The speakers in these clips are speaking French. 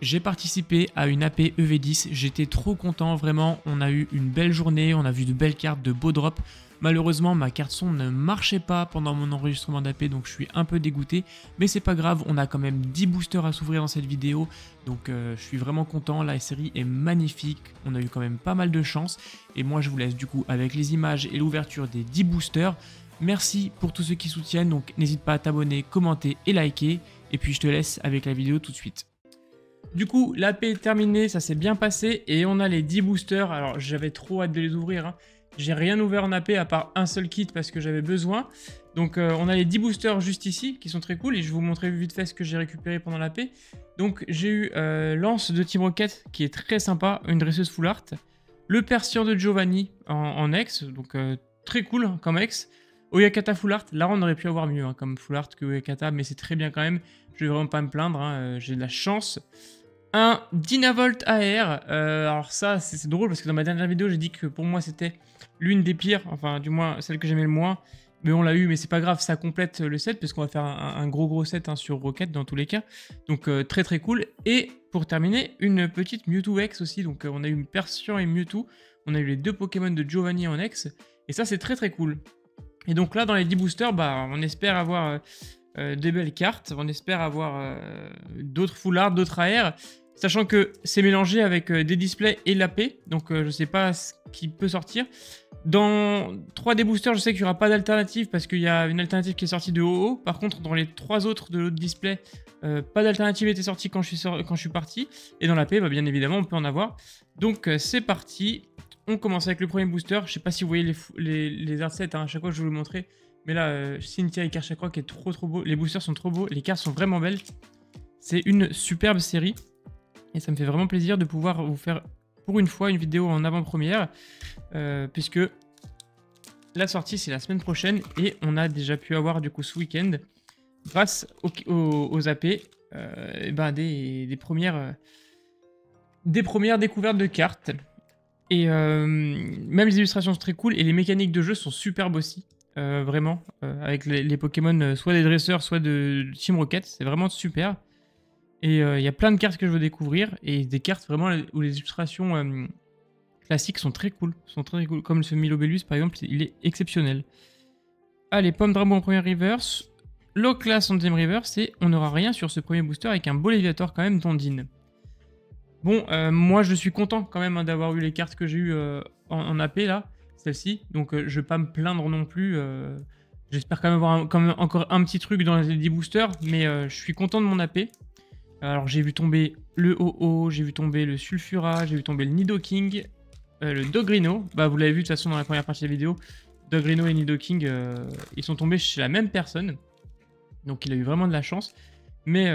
J'ai participé à une AP EV10, j'étais trop content, vraiment, on a eu une belle journée, on a vu de belles cartes, de beaux drops. Malheureusement, ma carte son ne marchait pas pendant mon enregistrement d'AP, donc je suis un peu dégoûté. Mais c'est pas grave, on a quand même 10 boosters à s'ouvrir dans cette vidéo, donc je suis vraiment content, la série est magnifique, on a eu quand même pas mal de chance. Et moi je vous laisse du coup avec les images et l'ouverture des 10 boosters. Merci pour tous ceux qui soutiennent, donc n'hésite pas à t'abonner, commenter et liker. Et puis je te laisse avec la vidéo tout de suite. Du coup, l'AP est terminée, ça s'est bien passé et on a les 10 boosters. Alors, j'avais trop hâte de les ouvrir. Hein. J'ai rien ouvert en AP à part un seul kit parce que j'avais besoin. Donc, on a les 10 boosters juste ici qui sont très cool et je vais vous montrer vite fait ce que j'ai récupéré pendant l'AP. Donc, j'ai eu Lance de Team Rocket qui est très sympa, une dresseuse full art. Le Persian de Giovanni en ex, donc très cool hein, comme ex. Oyakata full art, là on aurait pu avoir mieux hein, comme full art que Oyakata, mais c'est très bien quand même. Je vais vraiment pas me plaindre, hein, j'ai de la chance. Un Dynavolt AR, alors ça c'est drôle parce que dans ma dernière vidéo j'ai dit que pour moi c'était l'une des pires, enfin du moins celle que j'aimais le moins, mais on l'a eu, mais c'est pas grave, ça complète le set parce qu'on va faire un gros set hein, sur Rocket dans tous les cas, donc très très cool. Et pour terminer, une petite Mewtwo X aussi, donc on a eu une Persian et Mewtwo, on a eu les deux Pokémon de Giovanni en X, et ça c'est très très cool. Et donc là dans les 10 boosters, bah, on espère avoir des belles cartes, on espère avoir d'autres full art, d'autres AR, sachant que c'est mélangé avec des displays et l'AP, donc je sais pas ce qui peut sortir. Dans 3 des boosters, je sais qu'il n'y aura pas d'alternative parce qu'il y a une alternative qui est sortie de OO. Par contre, dans les 3 autres de l'autre display, pas d'alternative était sortie quand je suis parti. Et dans l'AP, bah, bien évidemment, on peut en avoir. Donc c'est parti. On commence avec le premier booster. Je sais pas si vous voyez les artsets, hein, à chaque fois que je vais vous le montrer. Mais là, Cynthia et Karchakra qui est trop beau. Les boosters sont trop beaux, les cartes sont vraiment belles. C'est une superbe série. Et ça me fait vraiment plaisir de pouvoir vous faire pour une fois une vidéo en avant-première. Puisque la sortie c'est la semaine prochaine. Et on a déjà pu avoir du coup ce week-end, grâce aux AP, ben des premières découvertes de cartes. Et même les illustrations sont très cool. Et les mécaniques de jeu sont superbes aussi. Vraiment, avec les Pokémon, soit des dresseurs, soit de Team Rocket, c'est vraiment super. Et il y a plein de cartes que je veux découvrir, et des cartes vraiment où les illustrations classiques sont très cool, comme ce Milobellus par exemple, il est exceptionnel. Allez, Pomme Dragon en première reverse, Loclas en deuxième reverse, et on n'aura rien sur ce premier booster avec un beau Léviator quand même d'Ondine. Bon, moi je suis content quand même hein, d'avoir eu les cartes que j'ai eues en AP là, celle-ci, donc je vais pas me plaindre non plus. J'espère quand même avoir encore un petit truc dans les 10 boosters, mais je suis content de mon AP. Alors j'ai vu tomber le OO, j'ai vu tomber le Sulfura, j'ai vu tomber le Nidoking, le Dogrino. Bah vous l'avez vu de toute façon dans la première partie de la vidéo, Dogrino et Nidoking, ils sont tombés chez la même personne. Donc il a eu vraiment de la chance. Mais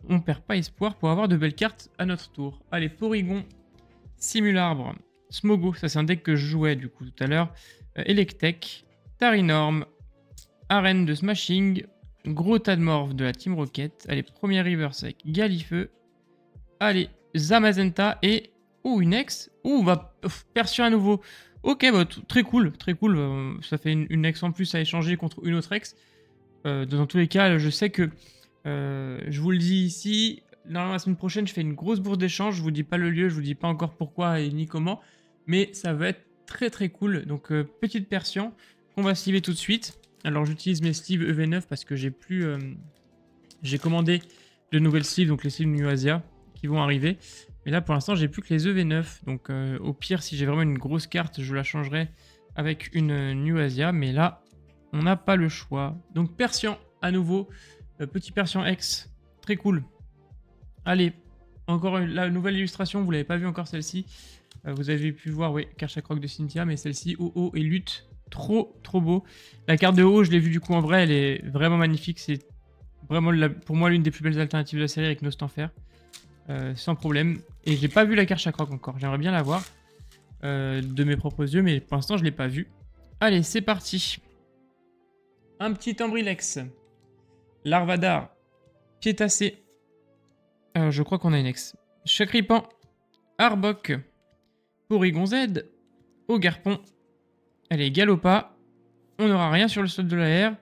on perd pas espoir pour avoir de belles cartes à notre tour. Allez, Porygon, Simularbre, Smogo, ça c'est un deck que je jouais du coup tout à l'heure. Electek, Tarinorm, Arène de Smashing, gros tas de morph de la Team Rocket. Allez, première reverse avec Galifeu. Allez, Zamazenta et... Oh, une ex. Oh, bah, Persian à nouveau. Ok, bah, très cool, très cool. Ça fait une ex en plus à échanger contre une autre ex. Dans tous les cas, je sais que... je vous le dis ici, normalement la semaine prochaine je fais une grosse bourse d'échange, je vous dis pas le lieu, je vous dis pas encore pourquoi et ni comment, mais ça va être très cool. Donc petite Persian qu'on va sliver tout de suite. Alors j'utilise mes sleeves EV9 parce que j'ai plus... j'ai commandé de nouvelles sleeves, donc les sleeves New Asia qui vont arriver. Mais là pour l'instant j'ai plus que les EV9, donc au pire si j'ai vraiment une grosse carte je la changerai avec une New Asia, mais là on n'a pas le choix. Donc Persian à nouveau. Petit Persian X, très cool. Allez, encore la nouvelle illustration, vous l'avez pas vu encore celle-ci. Vous avez pu voir, oui, Karchakroc de Cynthia, mais celle-ci, OO et Lutte, trop beau. La carte de OO, je l'ai vue du coup en vrai, elle est vraiment magnifique. C'est vraiment pour moi l'une des plus belles alternatives de la série avec Nostanfer. Sans problème. Et j'ai pas vu la Karchakroc encore, j'aimerais bien la voir de mes propres yeux, mais pour l'instant je l'ai pas vue. Allez, c'est parti. Un petit Ambrilex. Larvadar, Piétassé, je crois qu'on a une ex. Chakripan, Arbok, Porygon Z, Ogarpon. Allez, Galopa. On n'aura rien sur le sol de la R.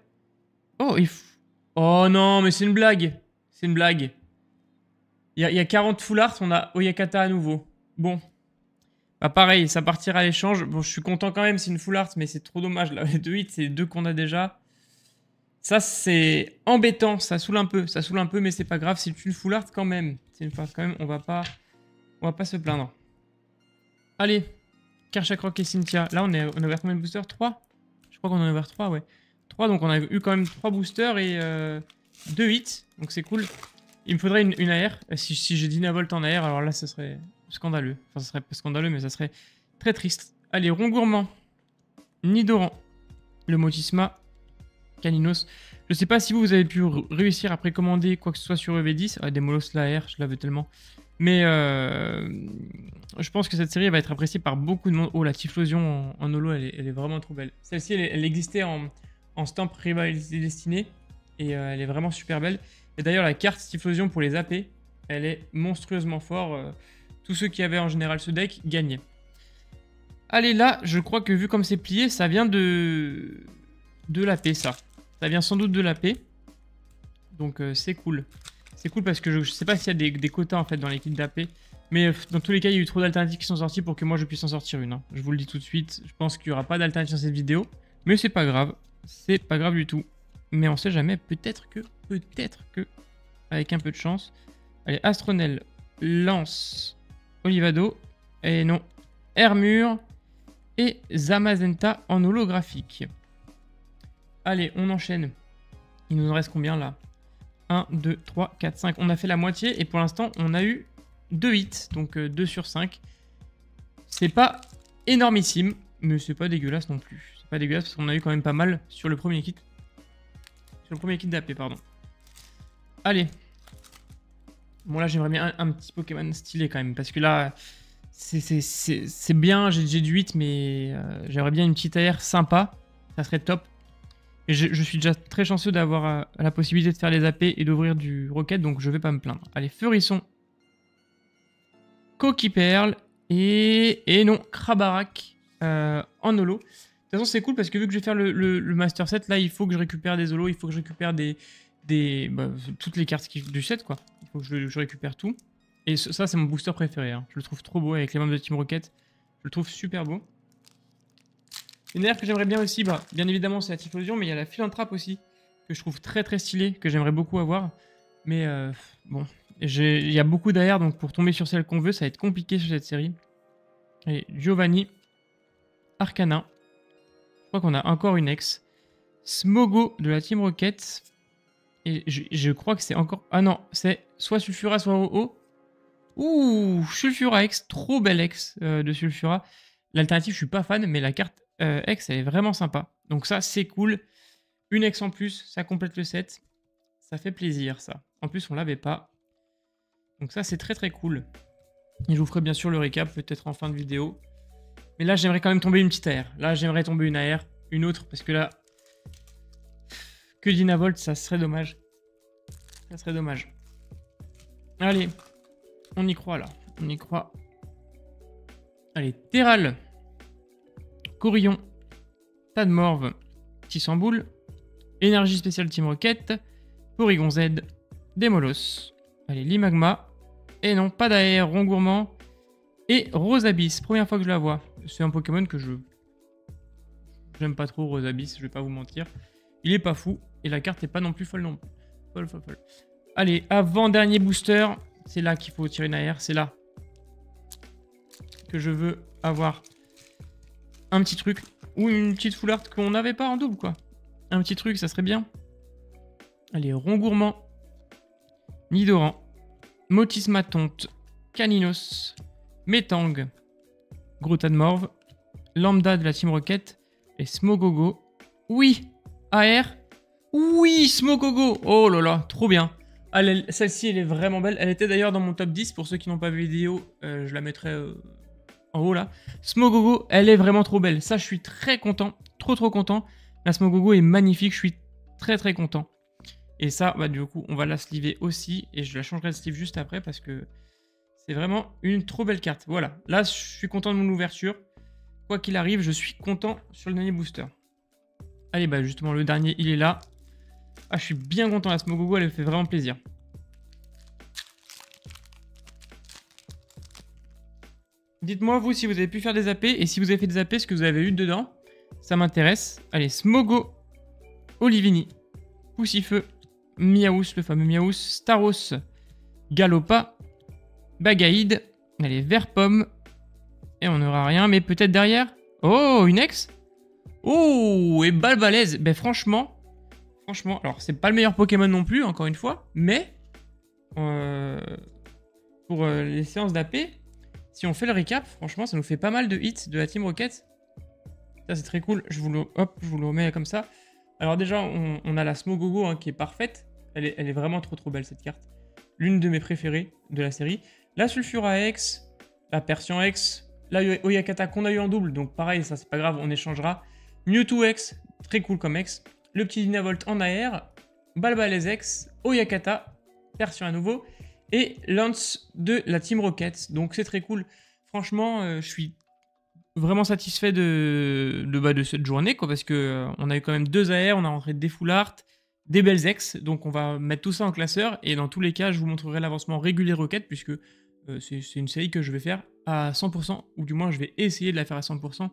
Oh, oh non, mais c'est une blague. C'est une blague. Il y a 40 full art, on a Oyakata à nouveau. Bon. Bah pareil, ça partira à l'échange. Bon, je suis content quand même, c'est une full art, mais c'est trop dommage. Là. Les 2 hits, c'est les 2 qu'on a déjà. Ça, c'est embêtant, ça saoule un peu. Ça saoule un peu, mais c'est pas grave, c'est une full art quand même. C'est une full art quand même, on va pas se plaindre. Allez, Kershak et Cynthia. Là, on a ouvert combien de boosters? 3? Je crois qu'on en a ouvert 3, ouais. 3, donc on a eu quand même 3 boosters et 2 hits, donc c'est cool. Il me faudrait une AR. Si j'ai Dynavolt en AR, alors là, ce serait scandaleux. Enfin, ce serait pas scandaleux, mais ça serait très triste. Allez, Rond Gourmand, Nidoran, le Motisma, Caninos. Je sais pas si vous avez pu réussir à précommander quoi que ce soit sur EV10. Ah, des Molos, l'AR, je l'avais tellement. Mais je pense que cette série va être appréciée par beaucoup de monde. Oh, la Typhlosion en holo, elle est vraiment trop belle. Celle-ci, elle existait en stamp Rivalité Destinée. Et elle est vraiment super belle. Et d'ailleurs, la carte Typhlosion pour les AP, elle est monstrueusement forte. Tous ceux qui avaient en général ce deck gagnaient. Allez, là, je crois que vu comme c'est plié, ça vient de l'AP, ça. Ça vient sans doute de l'AP. Donc c'est cool. C'est cool parce que je sais pas s'il y a des quotas en fait dans l'équipe d'AP. Mais dans tous les cas, il y a eu trop d'alternatives qui sont sorties pour que moi je puisse en sortir une. Hein. Je vous le dis tout de suite. Je pense qu'il n'y aura pas d'alternative dans cette vidéo. Mais c'est pas grave. C'est pas grave du tout. Mais on sait jamais. Peut-être que. Avec un peu de chance. Allez, Astronel, Lance, Olivado. Et non. Hermure. Et Zamazenta en holographique. Allez, on enchaîne. Il nous en reste combien là? 1, 2, 3, 4, 5. On a fait la moitié et pour l'instant, on a eu 2 hits. Donc 2 sur 5. C'est pas énormissime, mais c'est pas dégueulasse non plus. C'est pas dégueulasse parce qu'on a eu quand même pas mal sur le premier kit. Sur le premier kit d'AP, pardon. Allez. Bon là, j'aimerais bien un petit Pokémon stylé quand même. Parce que là, c'est bien. J'ai du 8, mais j'aimerais bien une petite AR sympa. Ça serait top. Et je suis déjà très chanceux d'avoir la possibilité de faire les AP et d'ouvrir du Rocket, donc je vais pas me plaindre. Allez, Feurisson, Coquille-Perle et non, Krabarak en holo. De toute façon, c'est cool parce que vu que je vais faire le Master Set, là, il faut que je récupère des holos, il faut que je récupère toutes les cartes du set, quoi. Il faut que je récupère tout. Et ça, c'est mon booster préféré. Hein. Je le trouve trop beau avec les membres de Team Rocket. Je le trouve super beau. Une AR que j'aimerais bien aussi, bien évidemment, c'est la Typhlosion, mais il y a la Philanthrope aussi, que je trouve très très stylée, que j'aimerais beaucoup avoir. Mais bon, il y a beaucoup d'AR, donc pour tomber sur celle qu'on veut, ça va être compliqué sur cette série. Et Giovanni, Arcana, je crois qu'on a encore une ex. Smogo de la Team Rocket, et je crois que c'est encore... Ah non, c'est soit Sulfura, soit OO. Ouh, Sulfura X, trop belle ex de Sulfura. L'alternative, je suis pas fan, mais la carte X, elle est vraiment sympa. Donc ça, c'est cool. Une X en plus, ça complète le set. Ça fait plaisir, ça. En plus, on l'avait pas. Donc ça, c'est très très cool. Et je vous ferai bien sûr le récap, peut-être en fin de vidéo. Mais là, j'aimerais quand même tomber une petite AR. Là, j'aimerais tomber une AR, une autre, parce que là... Que Dynavolt, ça serait dommage. Ça serait dommage. Allez, on y croit là. On y croit. Allez, Terral. Corillon, Tadmorve, Tissamboule, Énergie spéciale Team Rocket, Porygon Z, Demolos, allez, Limagma, et non, pas d'AR, Rond Gourmand, et Rosabyss, première fois que je la vois. C'est un Pokémon que j'aime pas trop, Rosabyss, je vais pas vous mentir. Il est pas fou, et la carte est pas non plus folle non plus. Folle. Allez, avant-dernier booster, c'est là qu'il faut tirer une AR, c'est là que je veux avoir un petit truc, ou une petite full art qu'on n'avait pas en double, quoi. Un petit truc, ça serait bien. Allez, Rond Gourmand, Nidoran, Motisma Tonte, Caninos, Metang, Gros Tadmorve, Lambda de la Team Rocket, et Smogogo. Oui, AR. Oui, Smogogo. Oh là là, trop bien. Celle-ci, elle est vraiment belle. Elle était d'ailleurs dans mon top 10. Pour ceux qui n'ont pas vu la vidéo, je la mettrai... en haut là. Smogogo, elle est vraiment trop belle. Ça, je suis très content. Trop content. La Smogogo est magnifique. Je suis très content. Et ça, du coup, on va la sleever aussi. Et je la changerai de sleeve juste après parce que c'est vraiment une trop belle carte. Voilà. Là, je suis content de mon ouverture. Quoi qu'il arrive, je suis content sur le dernier booster. Allez, justement, le dernier, il est là. Ah, je suis bien content. La Smogogo, elle me fait vraiment plaisir. Dites-moi, vous, si vous avez pu faire des AP, et si vous avez fait des AP, ce que vous avez eu dedans. Ça m'intéresse. Allez, Smogo, Olivini, Poussifeu, Miaous, le fameux Miaous, Staros, Galopa, Bagaïd, allez, Vert-Pomme, et on n'aura rien, mais peut-être derrière. Oh, une ex. Oh, et Balbalaise. Ben franchement, alors c'est pas le meilleur Pokémon non plus, encore une fois, mais pour les séances d'AP, si on fait le récap, franchement, ça nous fait pas mal de hits de la Team Rocket. Ça, c'est très cool. Je vous le remets comme ça. Alors déjà, on a la Smogogo hein, qui est parfaite. Elle est vraiment trop belle, cette carte. L'une de mes préférées de la série. La Sulfura X, la Persian X, la Oyakata qu'on a eu en double. Donc pareil, ça, c'est pas grave, on échangera. Mewtwo X, très cool comme X. Le petit Dynavolt en AR. Balbalaise X, Oyakata, Persian à nouveau. Et Lance de la Team Rocket. Donc c'est très cool. Franchement, je suis vraiment satisfait de cette journée, quoi, parce que on a eu quand même 2 AR, on a rentré des full art, des belles ex, donc on va mettre tout ça en classeur, et dans tous les cas, je vous montrerai l'avancement régulier Rocket, puisque c'est une série que je vais faire à 100%, ou du moins je vais essayer de la faire à 100%.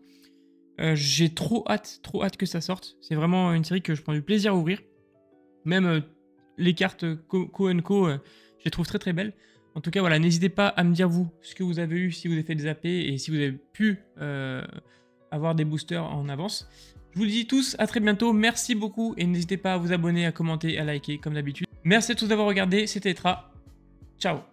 J'ai trop hâte que ça sorte, c'est vraiment une série que je prends du plaisir à ouvrir, même les cartes Co je les trouve très belles. En tout cas, voilà, n'hésitez pas à me dire, vous, ce que vous avez eu, si vous avez fait des AP, et si vous avez pu avoir des boosters en avance. Je vous dis tous à très bientôt, merci beaucoup, et n'hésitez pas à vous abonner, à commenter, à liker, comme d'habitude. Merci à tous d'avoir regardé, c'était Etra, ciao.